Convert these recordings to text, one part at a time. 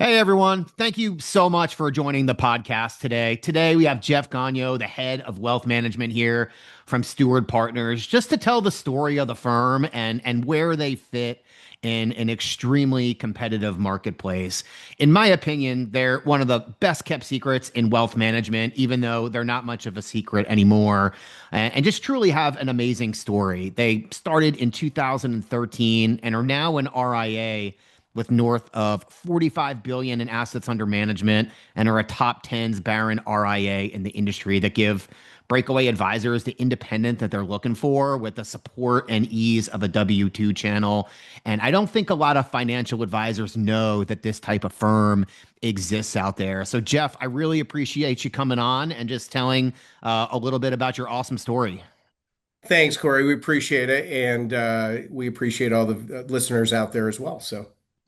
Hey everyone, thank you so much for joining the podcast today. Today we have Jeff Gonyo, the head of wealth management here from Steward Partners, just to tell the story of the firm and where they fit in an extremely competitive marketplace. In my opinion, they're one of the best kept secrets in wealth management, even though they're not much of a secret anymore, and just truly have an amazing story. They started in 2013 and are now an RIA with north of 45 billion in assets under management and are a top 10s Barron RIA in the industry that give Breakaway advisors the independent that they're looking for with the support and ease of a W-2 channel. And I don't think a lot of financial advisors know that this type of firm exists out there. So, Jeff, I really appreciate you coming on and just telling a little bit about your awesome story. Thanks, Corey. We appreciate it, and we appreciate all the listeners out there as well.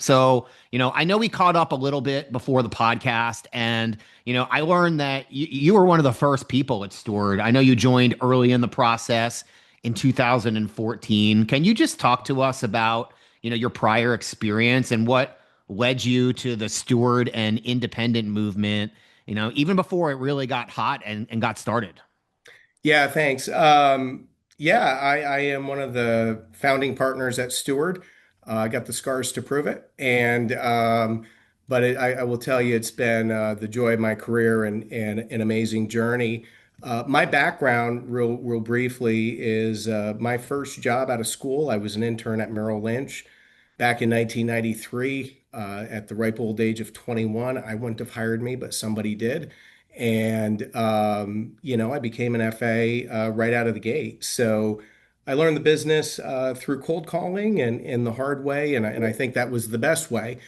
I know we caught up a little bit before the podcast, and I learned that you were one of the first people at Steward. I know you joined early in the process in 2014. Can you just talk to us about, your prior experience and what led you to the Steward and independent movement, even before it really got hot and got started? Yeah, thanks. Yeah, I am one of the founding partners at Steward. I got the scars to prove it, and I will tell you, it's been the joy of my career and an amazing journey. My background, real briefly, is my first job out of school. I was an intern at Merrill Lynch back in 1993. At the ripe old age of 21, I wouldn't have hired me, but somebody did. And, I became an FA right out of the gate. So I learned the business through cold calling and the hard way. And I think that was the best way.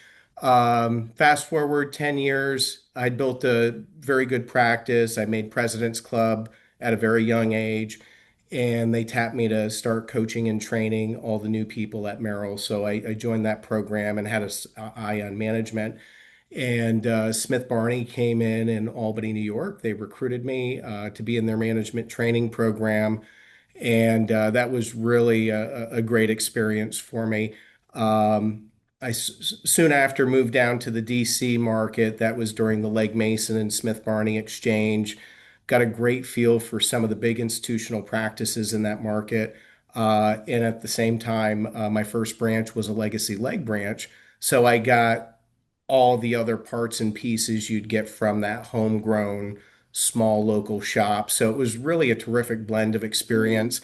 Fast forward 10 years, I built a very good practice. I made President's Club at a very young age. And they tapped me to start coaching and training all the new people at Merrill. So I joined that program and had a eye on management. And Smith Barney came in Albany, New York. They recruited me to be in their management training program. And that was really a great experience for me. Soon after moved down to the DC market. That was during the Legg Mason and Smith Barney exchange. Got a great feel for some of the big institutional practices in that market. And at the same time, my first branch was a legacy leg branch. So I got all the other parts and pieces you'd get from that homegrown small local shop. So it was really a terrific blend of experience.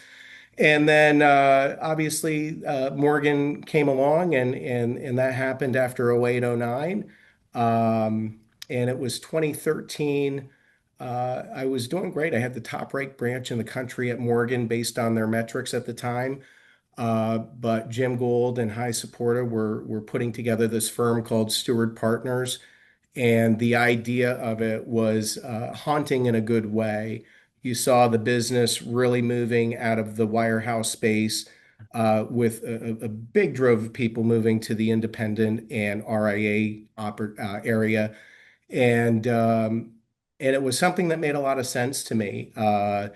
And then obviously Morgan came along and that happened after 08, 09. And it was 2013. I was doing great. I had the top ranked branch in the country at Morgan based on their metrics at the time. But Jim Gould and High Supporter were putting together this firm called Steward Partners, and the idea of it was haunting in a good way. You saw the business really moving out of the wirehouse space with a big drove of people moving to the independent and RIA area, and um, and it was something that made a lot of sense to me. It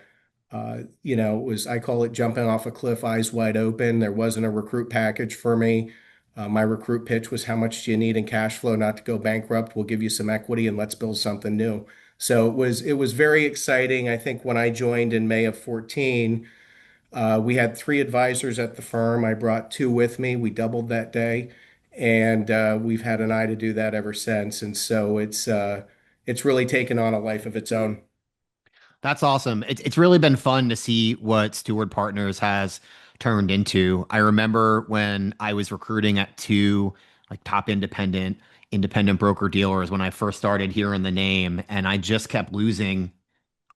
was, I call it jumping off a cliff, eyes wide open. There wasn't a recruit package for me. My recruit pitch was, how much do you need in cash flow not to go bankrupt? We'll give you some equity and let's build something new. So it was very exciting. I think when I joined in May of 14, we had three advisors at the firm. I brought two with me. We doubled that day, and we've had an eye to do that ever since. And so it's really taken on a life of its own. That's awesome. It's really been fun to see what Steward Partners has turned into. I remember when I was recruiting at two like top independent broker dealers when I first started hearing the name, and I just kept losing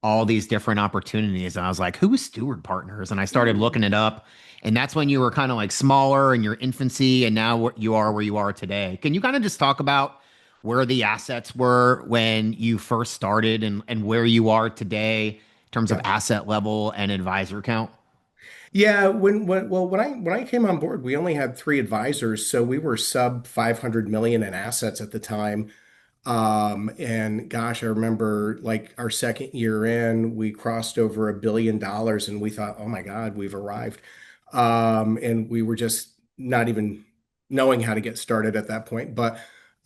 all these different opportunities. And I was like, who is Steward Partners? And I started looking it up. And that's when you were kind of like smaller in your infancy, and now what you are where you are today. Can you kind of just talk about where the assets were when you first started and where you are today in terms of Yeah. asset level and advisor count? Yeah, when I came on board, we only had three advisors, so we were sub 500 million in assets at the time. And gosh, I remember like our second year in, we crossed over $1 billion, and we thought, oh my God, we've arrived. And we were just not even knowing how to get started at that point. But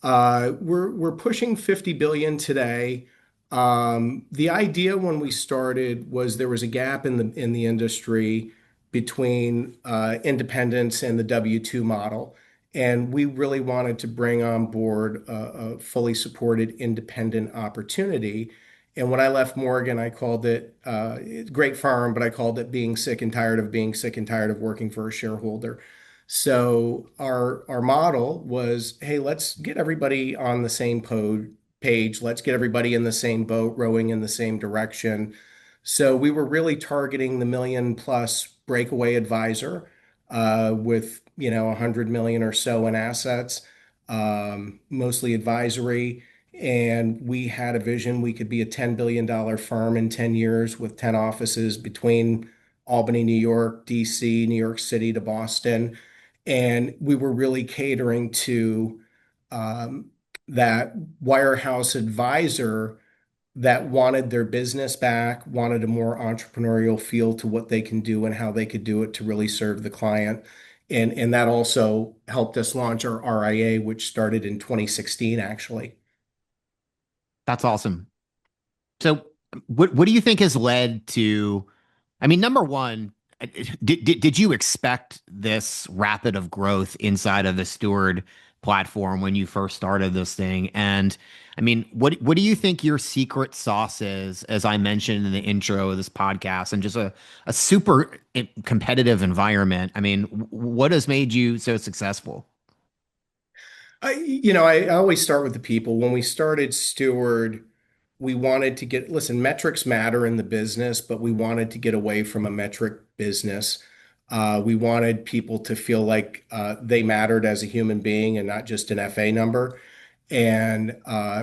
We're pushing 50 billion today. The idea when we started was there was a gap in the industry between independence and the W-2 model, and we really wanted to bring on board a fully supported independent opportunity. And when I left Morgan, I called it great firm, but I called it being sick and tired of being sick and tired of working for a shareholder. So our model was, hey, let's get everybody on the same page. Let's get everybody in the same boat, rowing in the same direction. So we were really targeting the million plus breakaway advisor with 100 million or so in assets, mostly advisory. And we had a vision we could be a $10 billion firm in 10 years with 10 offices between Albany, New York, DC, New York City to Boston. And we were really catering to um, that wirehouse advisor that wanted their business back, wanted a more entrepreneurial feel to what they can do and how they could do it to really serve the client. And that also helped us launch our RIA, which started in 2016, actually. That's awesome. So, what do you think has led to? I mean, number one, did you expect this rapid of growth inside of the Steward platform when you first started this thing? And I mean, what do you think your secret sauce is, as I mentioned in the intro of this podcast, and just a super competitive environment? I mean, what has made you so successful? I always start with the people. When we started Steward, we wanted to listen, metrics matter in the business, but we wanted to get away from a metric business. We wanted people to feel like they mattered as a human being and not just an FA number. And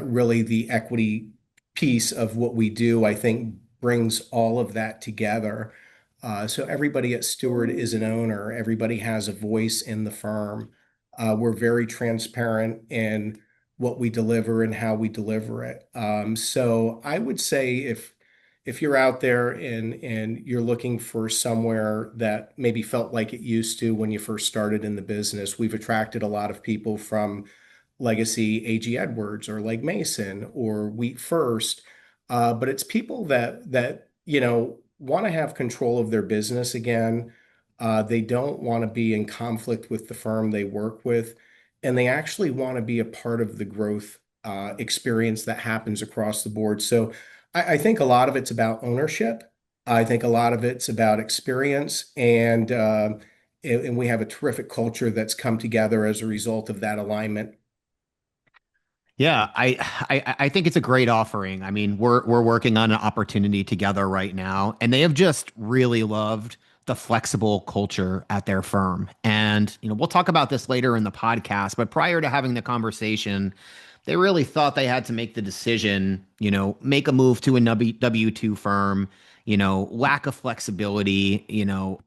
really, the equity piece of what we do, I think, brings all of that together. So everybody at Steward is an owner. Everybody has a voice in the firm. We're very transparent in what we deliver and how we deliver it. So I would say if you're out there and you're looking for somewhere that maybe felt like it used to when you first started in the business, we've attracted a lot of people from legacy AG Edwards or Legg Mason or Wheat First. But it's people that want to have control of their business again. They don't want to be in conflict with the firm they work with, and they actually want to be a part of the growth experience that happens across the board. So I think a lot of it's about ownership. I think a lot of it's about experience, and we have a terrific culture that's come together as a result of that alignment. Yeah, I think it's a great offering. I mean, we're working on an opportunity together right now, and they have just really loved the flexible culture at their firm. And we'll talk about this later in the podcast, but prior to having the conversation, they really thought they had to make the decision, make a move to a W-2 firm, lack of flexibility,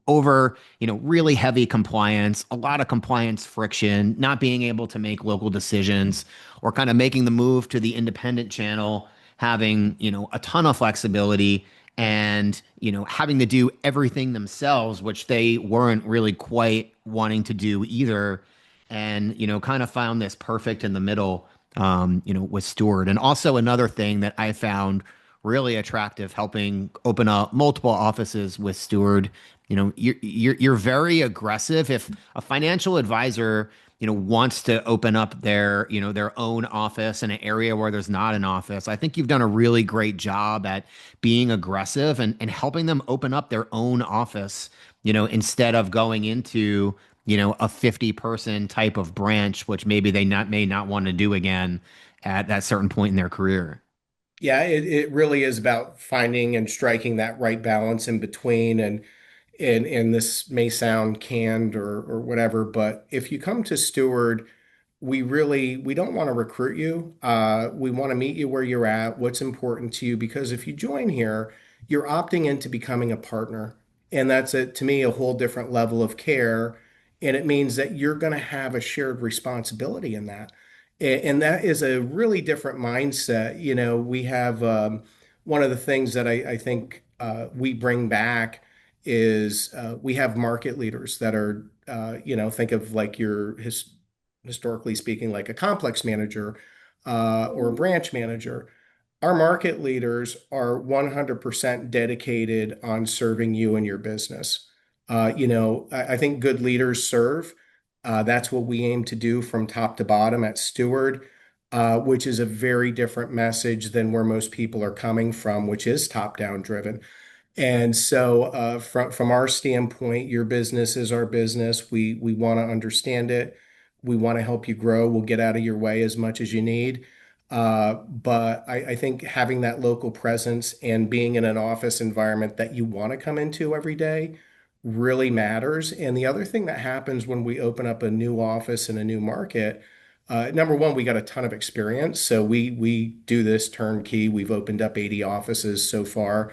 over, really heavy compliance, a lot of compliance friction, not being able to make local decisions, or kind of making the move to the independent channel, having, a ton of flexibility and, having to do everything themselves, which they weren't really quite wanting to do either. And, kind of found this perfect in the middle, with Steward. And also another thing that I found really attractive helping open up multiple offices with Steward. You're very aggressive. If a financial advisor, wants to open up their own office in an area where there's not an office, I think you've done a really great job at being aggressive and helping them open up their own office, instead of going into, a 50-person type of branch, which maybe they may not want to do again at that certain point in their career. Yeah, it really is about finding and striking that right balance in between. And this may sound canned or whatever, but if you come to Steward, we don't want to recruit you. We want to meet you where you're at, what's important to you, because if you join here, you're opting into becoming a partner. And that's to me a whole different level of care. And it means that you're going to have a shared responsibility in that. And that is a really different mindset. We have one of the things that I think we bring back is we have market leaders that are, think of like your historically speaking, like a complex manager or a branch manager. Our market leaders are 100% dedicated on serving you and your business. I think good leaders serve. That's what we aim to do from top to bottom at Steward, which is a very different message than where most people are coming from, which is top-down driven. And so, from our standpoint, your business is our business. We want to understand it. We want to help you grow. We'll get out of your way as much as you need. But I think having that local presence and being in an office environment that you want to come into every day really matters. And the other thing that happens when we open up a new office in a new market, number one, we got a ton of experience. So we do this turnkey. We've opened up 80 offices so far.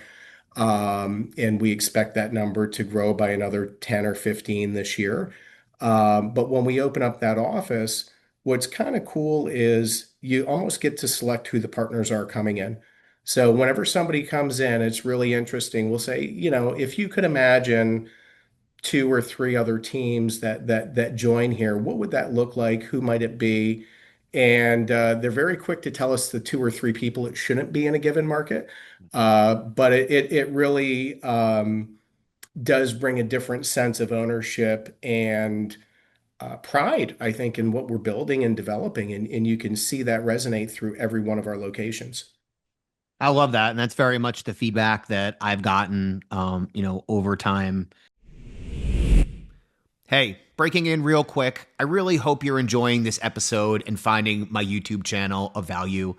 And we expect that number to grow by another 10 or 15 this year. But when we open up that office, what's kind of cool is you almost get to select who the partners are coming in. So whenever somebody comes in, it's really interesting. We'll say, if you could imagine two or three other teams that join here, what would that look like? Who might it be? And they're very quick to tell us the two or three people it shouldn't be in a given market. But it really does bring a different sense of ownership and pride, I think, in what we're building and developing. And you can see that resonate through every one of our locations. I love that. And that's very much the feedback that I've gotten, over time. Hey, breaking in real quick. I really hope you're enjoying this episode and finding my YouTube channel of value.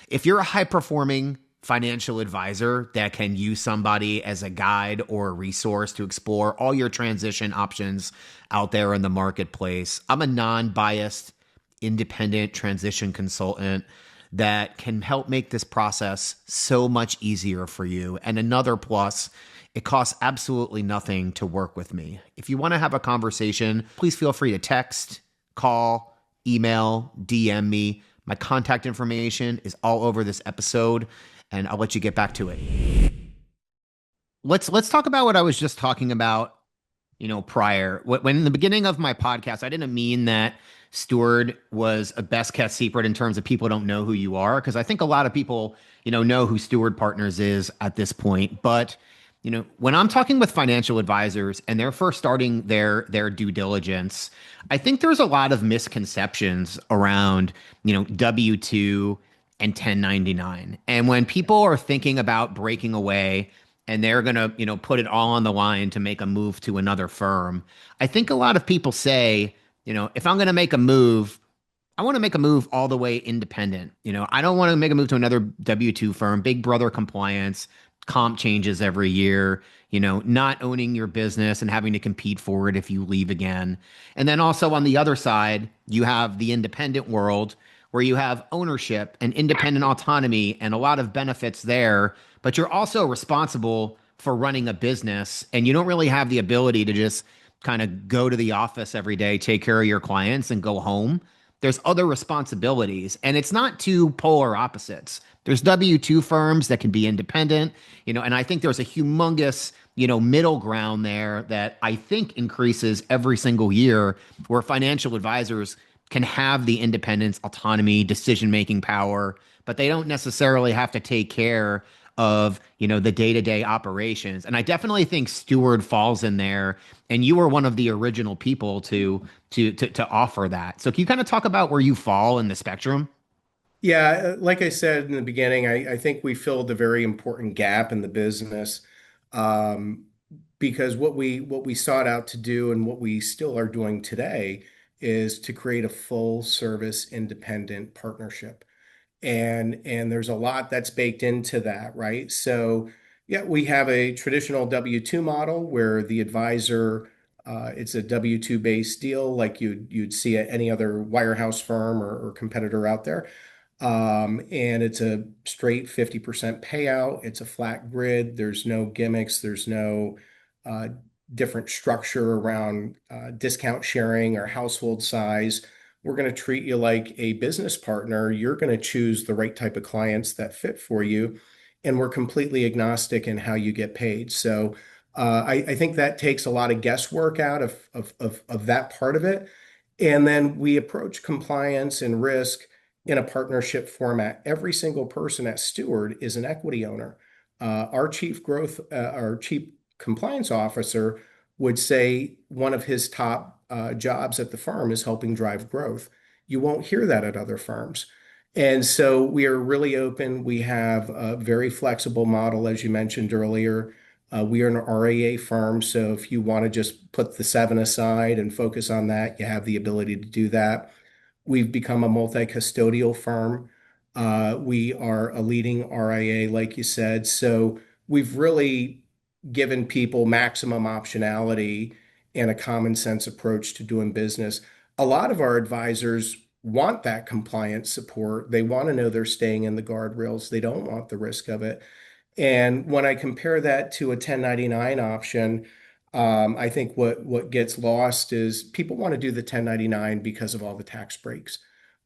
If you're a high performing financial advisor that can use somebody as a guide or a resource to explore all your transition options out there in the marketplace, I'm a non-biased, independent transition consultant that can help make this process so much easier for you. And another plus, it costs absolutely nothing to work with me. If you want to have a conversation, please feel free to text, call, email, DM me. My contact information is all over this episode, and I'll let you get back to it. Let's talk about what I was just talking about, prior. When in the beginning of my podcast, I didn't mean that Steward was a best kept secret in terms of people don't know who you are, because I think a lot of people, know who Steward Partners is at this point. But when I'm talking with financial advisors and they're first starting their due diligence, I think there's a lot of misconceptions around, W-2 and 1099. And when people are thinking about breaking away and they're going to, put it all on the line to make a move to another firm, I think a lot of people say, if I'm going to make a move, I want to make a move all the way independent. I don't want to make a move to another W-2 firm, big brother compliance, comp changes every year, not owning your business and having to compete for it if you leave again. And then also on the other side, you have the independent world where you have ownership and independent autonomy and a lot of benefits there, but you're also responsible for running a business and you don't really have the ability to just kind of go to the office every day, take care of your clients and go home. There's other responsibilities, and it's not two polar opposites. There's W-2 firms that can be independent, and I think there's a humongous, middle ground there that I think increases every single year where financial advisors can have the independence, autonomy, decision-making power, but they don't necessarily have to take care of, the day-to-day operations. And I definitely think Steward falls in there, and you were one of the original people to offer that. So can you kind of talk about where you fall in the spectrum? Yeah, like I said in the beginning, I think we filled a very important gap in the business, um, because what we sought out to do and what we still are doing today is to create a full service independent partnership. And there's a lot that's baked into that, right? So yeah, we have a traditional W-2 model where the advisor, it's a W-2 based deal like you'd see at any other wirehouse firm or competitor out there. And it's a straight 50% payout. It's a flat grid. There's no gimmicks. There's no uh, different structure around discount sharing or household size. We're going to treat you like a business partner. You're going to choose the right type of clients that fit for you. And we're completely agnostic in how you get paid. So I think that takes a lot of guesswork out of that part of it. And then we approach compliance and risk in a partnership format. Every single person at Steward is an equity owner. Our chief compliance officer would say one of his top jobs at the firm is helping drive growth. You won't hear that at other firms. And so we are really open. We have a very flexible model, as you mentioned earlier. We are an RIA firm, so if you want to just put the seven aside and focus on that, you have the ability to do that. We've become a multi-custodial firm. We are a leading RIA, like you said. So we've really given people maximum optionality and a common sense approach to doing business. A lot of our advisors want that compliance support. They want to know they're staying in the guardrails. They don't want the risk of it. And when I compare that to a 1099 option, I think what gets lost is people want to do the 1099 because of all the tax breaks.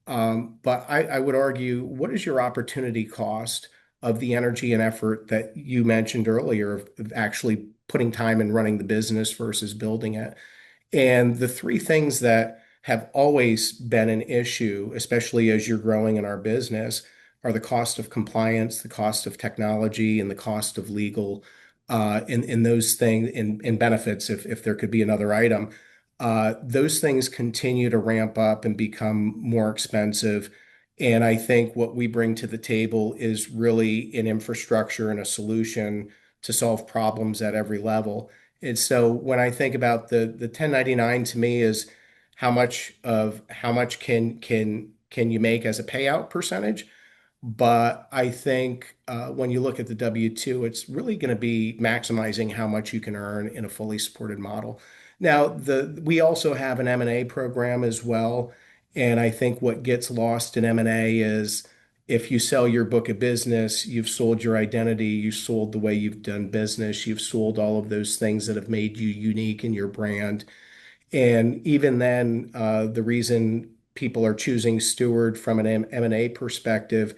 But I would argue, what is your opportunity cost of the energy and effort that you mentioned earlier of actually putting time in running the business versus building it? And the three things that have always been an issue, especially as you're growing in our business, are the cost of compliance, the cost of technology, and the cost of legal. In those things, in benefits, if there could be another item, those things continue to ramp up and become more expensive. And I think what we bring to the table is really an infrastructure and a solution to solve problems at every level. And so when I think about the 1099 to me is how much can you make as a payout percentage? But I think when you look at the W-2, it's really going to be maximizing how much you can earn in a fully supported model. Now, we also have an M&A program as well. And I think what gets lost in M&A is if you sell your book of business, you've sold your identity, you've sold the way you've done business, you've sold all of those things that have made you unique in your brand. And even then, the reason people are choosing Steward from an M&A perspective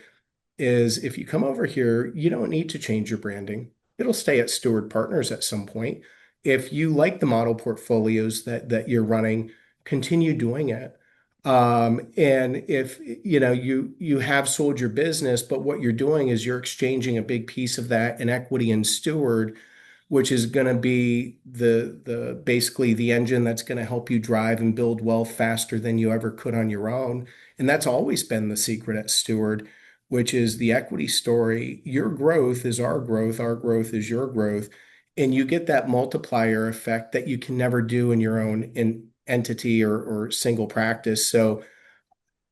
is if you come over here, you don't need to change your branding. It'll stay at Steward Partners at some point. If you like the model portfolios that you're running, continue doing it. And if you have sold your business, but what you're doing is you're exchanging a big piece of that in equity in Steward, which is going to be the basically the engine that's going to help you drive and build wealth faster than you ever could on your own. And that's always been the secret at Steward, which is the equity story. Your growth is our growth is your growth, and you get that multiplier effect that you can never do in your own entity or single practice. So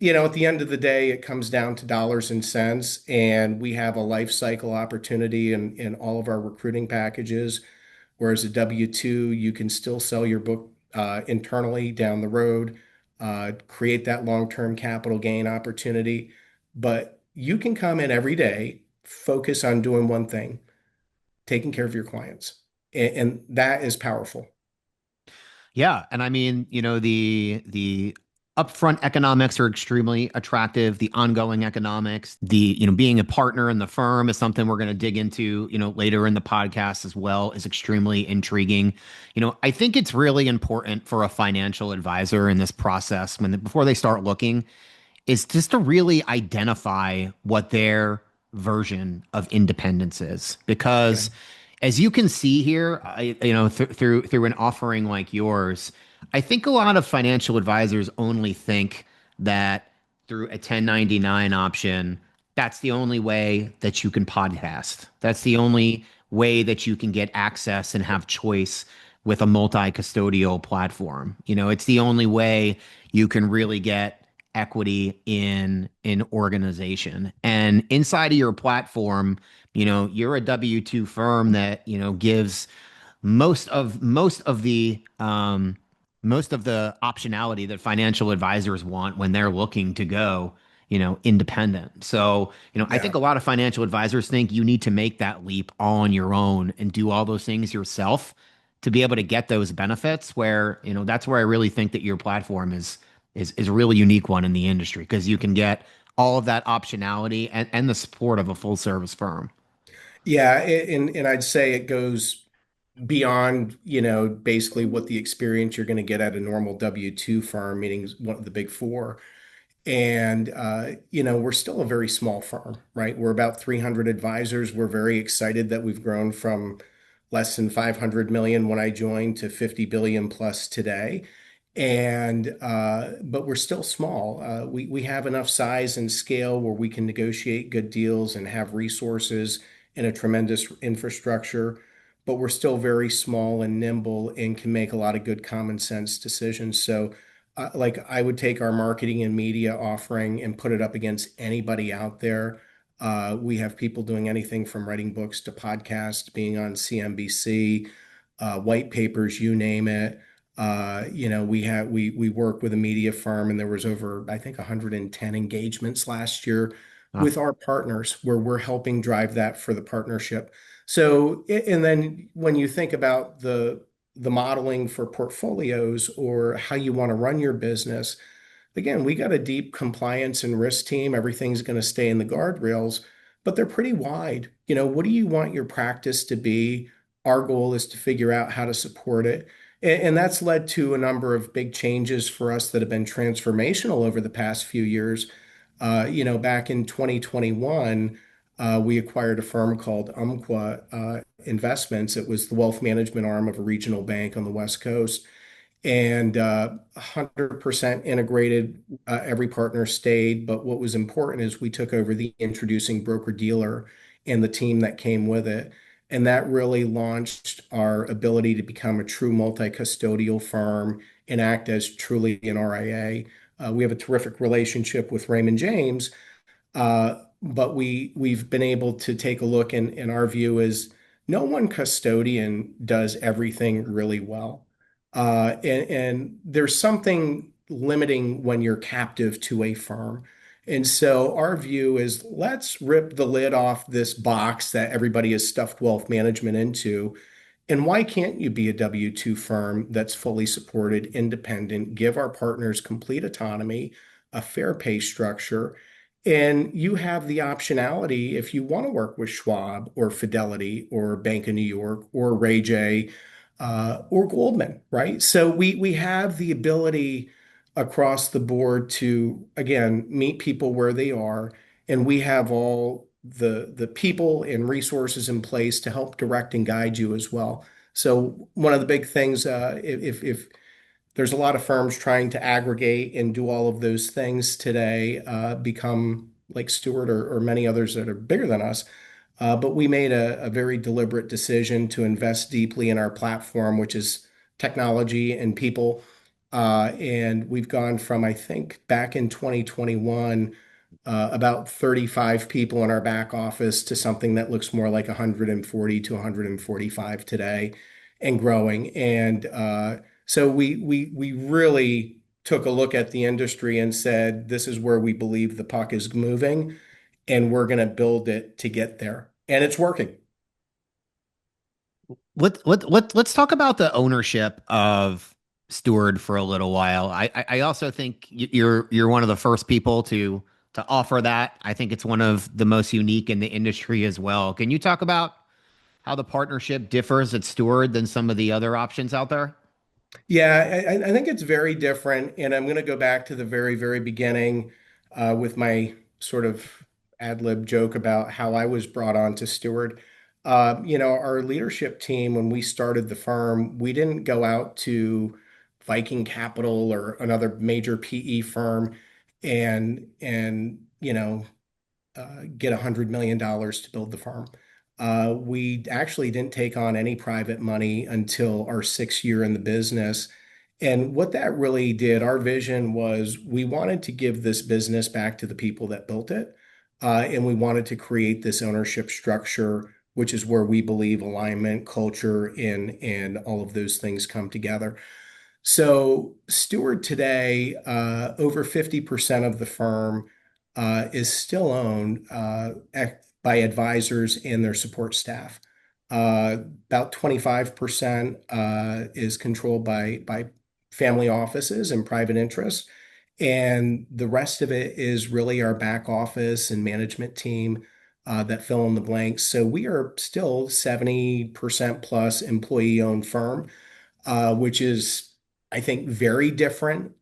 at the end of the day, it comes down to dollars and cents, and we have a life cycle opportunity in all of our recruiting packages. Whereas a W-2, you can still sell your book internally down the road, create that long-term capital gain opportunity. But you can come in every day, focus on doing one thing, taking care of your clients. And that is powerful. Yeah, and I mean, the upfront economics are extremely attractive. The ongoing economics, being a partner in the firm is something we're going to dig into, later in the podcast as well, is extremely intriguing. I think it's really important for a financial advisor in this process before they start looking is just to really identify what their version of independence is. Okay. Because as you can see here, through an offering like yours, I think a lot of financial advisors only think that through a 1099 option, that's the only way that you can podcast. That's the only way that you can get access and have choice with a multi-custodial platform. It's the only way you can really get equity in an organization. And inside of your platform, you're a W-2 firm that, gives most of the optionality that financial advisors want when they're looking to go, independent. So, I think Yeah. a lot of financial advisors think you need to make that leap all on your own and do all those things yourself to be able to get those benefits where, that's where I really think that your platform is a really unique one in the industry because you can get all of that optionality and the support of a full service firm. Yeah. And I'd say it goes beyond, basically what the experience you're going to get at a normal W-2 firm, meaning one of the big four. And, we're still a very small firm, right? We're about 300 advisors. We're very excited that we've grown from less than 500 million when I joined to 50 billion plus today. But we're still small. We have enough size and scale where we can negotiate good deals and have resources and a tremendous infrastructure, but we're still very small and nimble and can make a lot of good common sense decisions. So, like I would take our marketing and media offering and put it up against anybody out there. We have people doing anything from writing books to podcasts, being on CNBC, white papers, you name it. We work with a media firm, and there was over, I think, 110 engagements last year Huh. with our partners where we're helping drive that for the partnership. So, and then when you think about the modeling for portfolios or how you want to run your business, again, we got a deep compliance and risk team. Everything's going to stay in the guardrails, but they're pretty wide. What do you want your practice to be? Our goal is to figure out how to support it. And that's led to a number of big changes for us that have been transformational over the past few years. Back in 2021, we acquired a firm called Umpqua Investments. It was the wealth management arm of a regional bank on the West Coast, and 100% integrated. Every partner stayed, but what was important is we took over the introducing broker dealer and the team that came with it. And that really launched our ability to become a true multi-custodial firm and act as truly an RIA. We have a terrific relationship with Raymond James, but we've been able to take a look, and our view is no one custodian does everything really well. And there's something limiting when you're captive to a firm. And so our view is let's rip the lid off this box that everybody has stuffed wealth management into. And why can't you be a W-2 firm that's fully supported, independent, give our partners complete autonomy, a fair pay structure, and you have the optionality if you want to work with Schwab or Fidelity or Bank of New York or Ray J, or Goldman, right? So we have the ability across the board to, again, meet people where they are, and we have all the people and resources in place to help direct and guide you as well. So one of the big things, if there's a lot of firms trying to aggregate and do all of those things today, become like Steward or many others that are bigger than us. But we made a very deliberate decision to invest deeply in our platform, which is technology and people. And we've gone from, I think, back in 2021, about 35 people in our back office to something that looks more like 140 to 145 today and growing. And so we really took a look at the industry and said, this is where we believe the puck is moving, and we're going to build it to get there. And it's working. Let's talk about the ownership of Steward for a little while. I also think you're one of the first people to offer that. I think it's one of the most unique in the industry as well. Can you talk about how the partnership differs at Steward than some of the other options out there? Yeah, I think it's very different. And I'm going to go back to the very, very beginning with my sort of ad lib joke about how I was brought on to Steward. Our leadership team, when we started the firm, we didn't go out to Viking Capital or another major PE firm and get $100 million to build the firm. We actually didn't take on any private money until our 6th year in the business. And what that really did, our vision was we wanted to give this business back to the people that built it. And we wanted to create this ownership structure, which is where we believe alignment, culture, and all of those things come together. So, Steward today, over 50% of the firm is still owned by advisors and their support staff. About 25% is controlled by family offices and private interests. And the rest of it is really our back office and management team. that fill in the blanks. So we are still 70% plus employee owned firm, which is, I think, very different.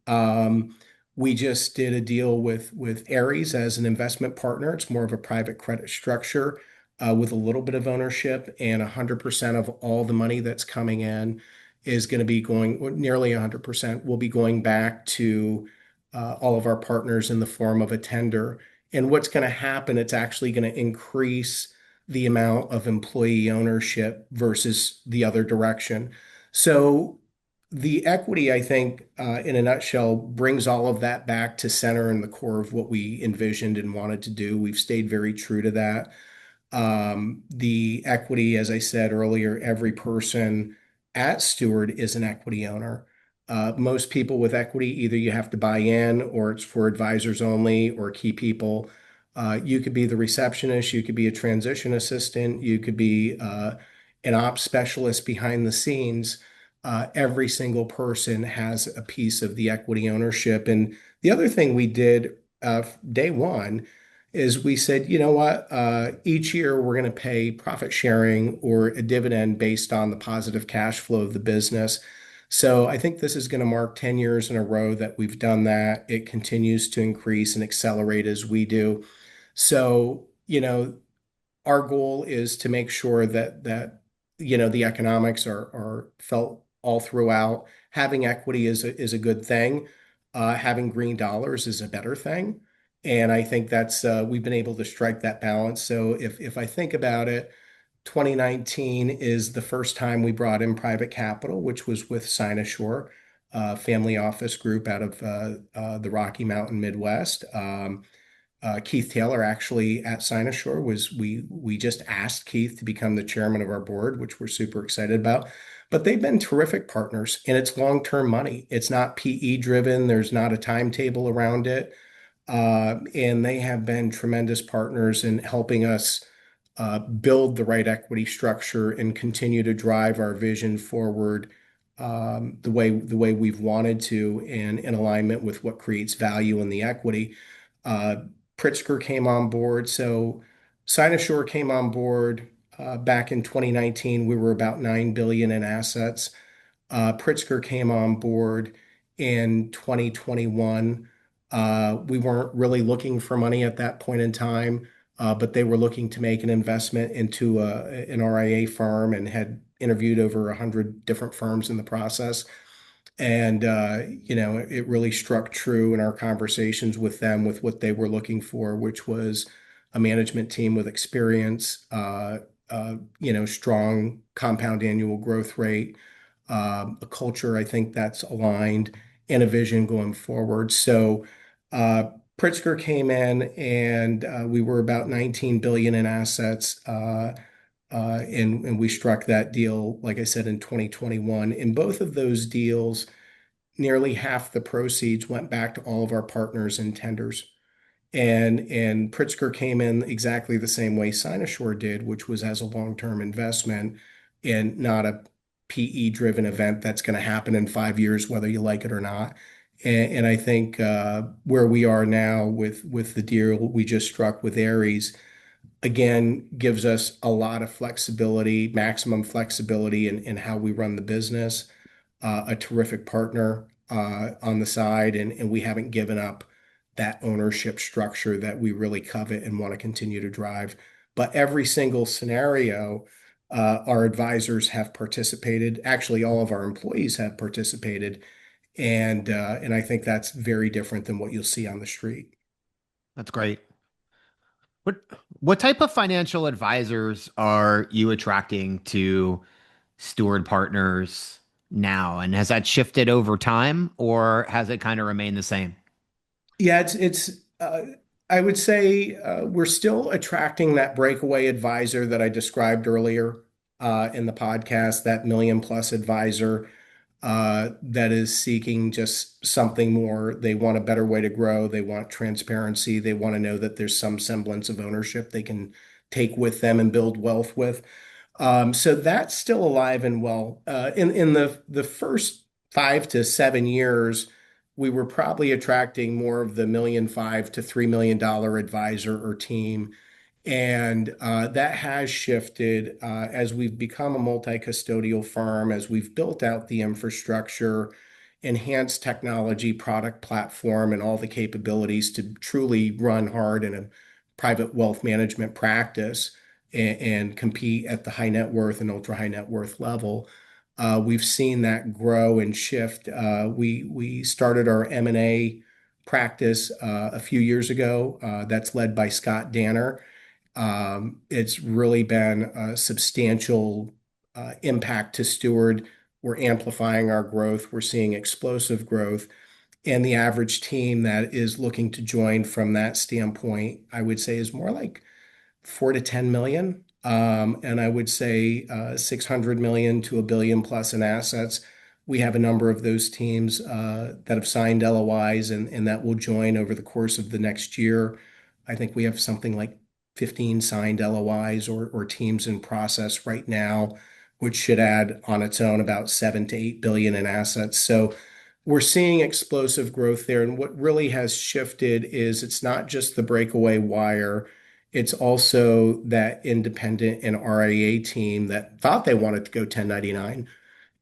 We just did a deal with Ares as an investment partner. It's more of a private credit structure with a little bit of ownership, and 100% of all the money that's coming in is going to be going, or nearly 100% will be going back to all of our partners in the form of a tender. And what's going to happen, it's actually going to increase the amount of employee ownership versus the other direction. So the equity, I think, in a nutshell, brings all of that back to center and the core of what we envisioned and wanted to do. We've stayed very true to that. The equity, as I said earlier, every person at Steward is an equity owner. Most people with equity, either you have to buy in or it's for advisors only or key people. You could be the receptionist, you could be a transition assistant, you could be an ops specialist behind the scenes. Every single person has a piece of the equity ownership. And the other thing we did day one is we said, you know what, each year we're going to pay profit sharing or a dividend based on the positive cash flow of the business. So I think this is going to mark 10 years in a row that we've done that. It continues to increase and accelerate as we do. So, our goal is to make sure that the economics are felt all throughout. Having equity is a good thing. Having green dollars is a better thing. And I think that's we've been able to strike that balance. So if I think about it, 2019 is the first time we brought in private capital, which was with Sinosure, a family office group out of the Rocky Mountain Midwest. Keith Taylor actually at Sinosure was we just asked Keith to become the chairman of our board, which we're super excited about. But they've been terrific partners, and it's long-term money. It's not PE driven. There's not a timetable around it. And they have been tremendous partners in helping us build the right equity structure and continue to drive our vision forward the way we've wanted to, and in alignment with what creates value in the equity. Uh, Pritzker came on board. So Sinosure came on board back in 2019. We were about 9 billion in assets. Pritzker came on board in 2021. We weren't really looking for money at that point in time, but they were looking to make an investment into an RIA firm and had interviewed over 100 different firms in the process. And, it really struck true in our conversations with them with what they were looking for, which was a management team with experience, strong compound annual growth rate, a culture, I think that's aligned, and a vision going forward. So, Pritzker came in and we were about 19 billion in assets. And we struck that deal, like I said, in 2021. In both of those deals, nearly half the proceeds went back to all of our partners and tenders. And Pritzker came in exactly the same way Sinosure did, which was as a long-term investment and not a PE-driven event that's going to happen in 5 years, whether you like it or not. And I think where we are now with the deal we just struck with Ares, again, gives us a lot of flexibility, maximum flexibility in how we run the business. A terrific partner on the side, and we haven't given up that ownership structure that we really covet and want to continue to drive. But every single scenario, our advisors have participated. Actually, all of our employees have participated, and I think that's very different than what you'll see on the street. That's great. What what type of financial advisors are you attracting to Steward Partners now? And has that shifted over time or has it kind of remained the same? Yeah, I would say we're still attracting that breakaway advisor that I described earlier in the podcast, that million plus advisor that is seeking just something more. They want a better way to grow. They want transparency. They want to know that there's some semblance of ownership they can take with them and build wealth with. So that's still alive and well. In the first 5 to 7 years, we were probably attracting more of the 1.5 million to $3 million advisor or team. And that has shifted as we've become a multi-custodial firm, as we've built out the infrastructure, enhanced technology, product platform, and all the capabilities to truly run hard in a private wealth management practice and compete at the high net worth and ultra high net worth level. We've seen that grow and shift. We started our M&A practice a few years ago. That's led by Scott Danner. It's really been a substantial impact to Steward. We're amplifying our growth. We're seeing explosive growth. And the average team that is looking to join from that standpoint, I would say, is more like 4 to 10 million. And I would say 600 million to $1 billion plus in assets. We have a number of those teams that have signed LOIs and that will join over the course of the next year. I think we have something like 15 signed LOIs or teams in process right now, which should add on its own about 7 to 8 billion in assets. So we're seeing explosive growth there. And what really has shifted is it's not just the breakaway wire, it's also that independent and RIA team that thought they wanted to go 1099.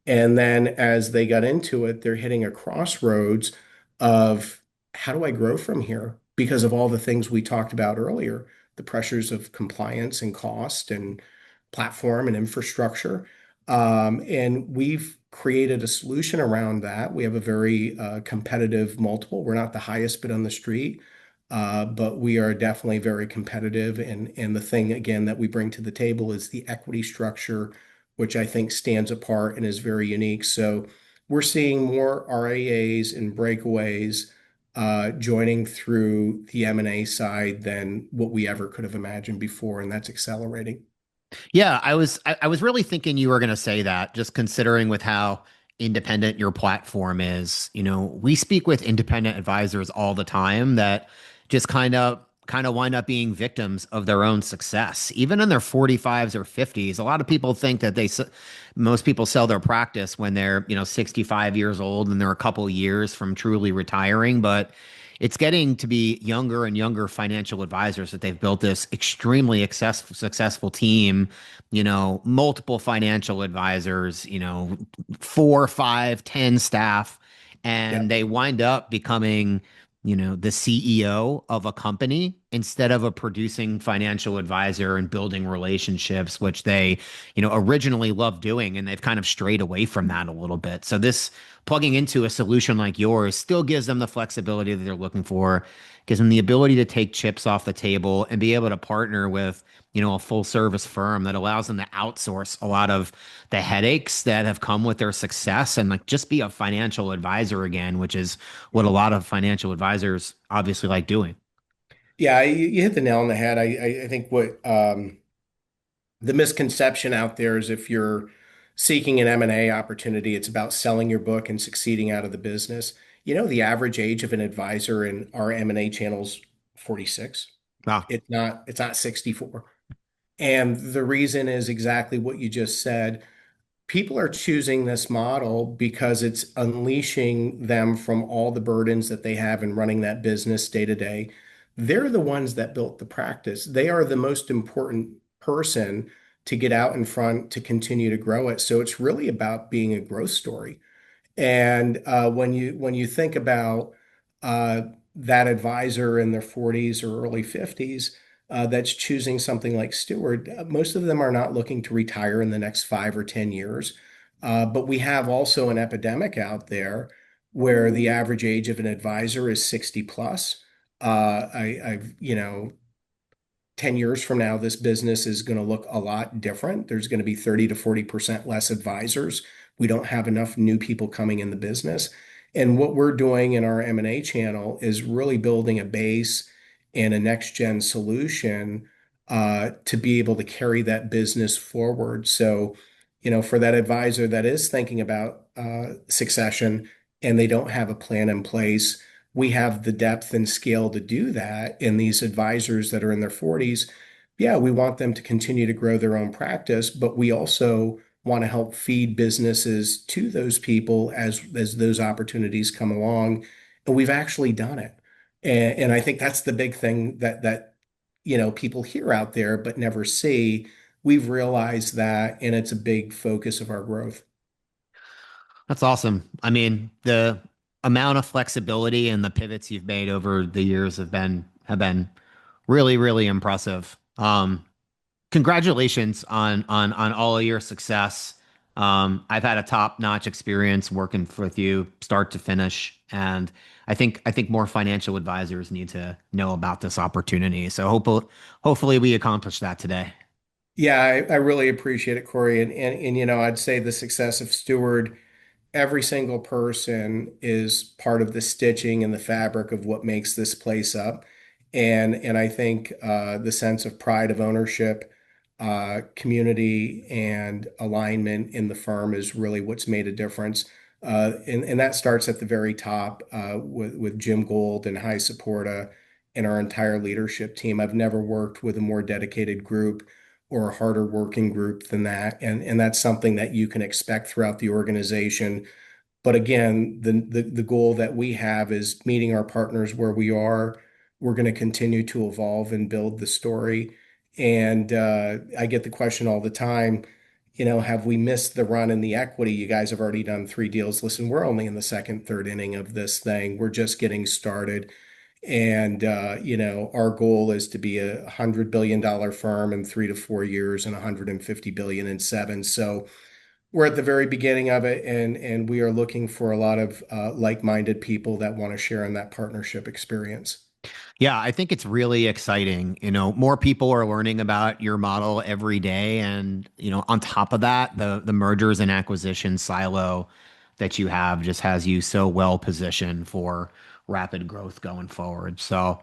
And then as they got into it, they're hitting a crossroads of how do I grow from here? Because of all the things we talked about earlier, the pressures of compliance and cost and platform and infrastructure. And we've created a solution around that. We have a very competitive multiple. We're not the highest bid on the street, but we are definitely very competitive. And the thing, again, that we bring to the table is the equity structure, which I think stands apart and is very unique. So we're seeing more RIAs and breakaways joining through the M&A side than what we ever could have imagined before, and that's accelerating. Yeah, I was really thinking you were going to say that, just considering with how independent your platform is. We speak with independent advisors all the time that just kind of wind up being victims of their own success, even in their 45s or 50s. A lot of people think that most people sell their practice when they're 65 years old and they're a couple years from truly retiring, but it's getting to be younger and younger financial advisors that they've built this extremely successful team, multiple financial advisors, 4, 5, 10 staff, Yeah. and they wind up becoming, the CEO of a company instead of a producing financial advisor and building relationships, which they, originally loved doing. And they've kind of strayed away from that a little bit. So this plugging into a solution like yours still gives them the flexibility that they're looking for, gives them the ability to take chips off the table and be able to partner with, a full service firm that allows them to outsource a lot of the headaches that have come with their success and like just be a financial advisor again, which is what a lot of financial advisors obviously like doing. Yeah, you hit the nail on the head. I think what the misconception out there is if you're seeking an M&A opportunity, it's about selling your book and succeeding out of the business. The average age of an advisor in our M&A channels 46. Wow. It's not 64. And the reason is exactly what you just said. People are choosing this model because it's unleashing them from all the burdens that they have in running that business day to day. They're the ones that built the practice. They are the most important person to get out in front to continue to grow it. So it's really about being a growth story. And when you think about uh, that advisor in their 40s or early 50s that's choosing something like Steward, most of them are not looking to retire in the next 5 or 10 years. But we have also an epidemic out there where the average age of an advisor is 60 plus. I've 10 years from now, this business is going to look a lot different. There's going to be 30 to 40% less advisors. We don't have enough new people coming in the business. And what we're doing in our M&A channel is really building a base and a next gen solution to be able to carry that business forward. So, for that advisor that is thinking about succession and they don't have a plan in place, we have the depth and scale to do that. And these advisors that are in their 40s, yeah, we want them to continue to grow their own practice, but we also want to help feed businesses to those people as those opportunities come along. And we've actually done it. And I think that's the big thing that people hear out there but never see. We've realized that, and it's a big focus of our growth. That's awesome. I mean, the amount of flexibility and the pivots you've made over the years have been really, really impressive. Congratulations on all of your success. I've had a top-notch experience working with you, start to finish, and I think more financial advisors need to know about this opportunity. So hopefully we accomplish that today. Yeah, I really appreciate it, Corey. And I'd say the success of Steward, every single person is part of the stitching and the fabric of what makes this place up. And I think the sense of pride of ownership, community, and alignment in the firm is really what's made a difference. And that starts at the very top with Jim Gold and High Supporta and our entire leadership team. I've never worked with a more dedicated group or a harder working group than that. And that's something that you can expect throughout the organization. But again, the goal that we have is meeting our partners where we are. We're going to continue to evolve and build the story. And I get the question all the time, have we missed the run in the equity? You guys have already done 3 deals. Listen, we're only in the second, third inning of this thing. We're just getting started. And our goal is to be $100 billion firm in 3 to 4 years and 150 billion in 7. So we're at the very beginning of it, and we are looking for a lot of like-minded people that want to share in that partnership experience. Yeah, I think it's really exciting. More people are learning about your model every day. And, on top of that, the mergers and acquisition silo that you have just has you so well positioned for rapid growth going forward. So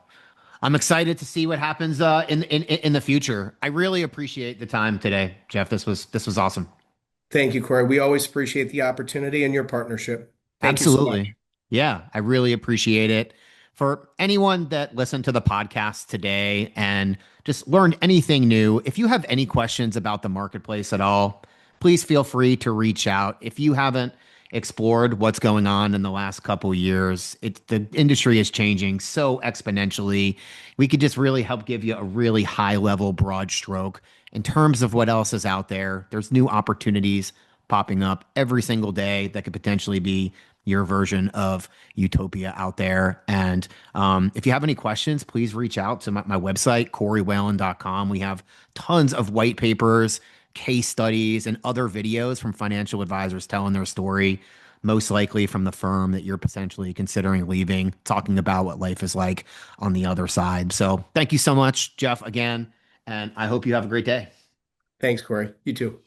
I'm excited to see what happens in the future. I really appreciate the time today, Jeff. This was awesome. Thank you, Corey. We always appreciate the opportunity and your partnership. Thank you so much. Absolutely. Yeah, I really appreciate it. For anyone that listened to the podcast today and just learned anything new, if you have any questions about the marketplace at all, please feel free to reach out. If you haven't explored what's going on in the last couple of years, the industry is changing so exponentially. We could just really help give you a really high level, broad stroke in terms of what else is out there. There's new opportunities popping up every single day that could potentially be your version of utopia out there. And if you have any questions, please reach out to my website, corey.whalen.com. We have tons of white papers, case studies, and other videos from financial advisors telling their story, most likely from the firm that you're potentially considering leaving, talking about what life is like on the other side. So thank you so much, Jeff, again. And I hope you have a great day. Thanks, Corey. You too.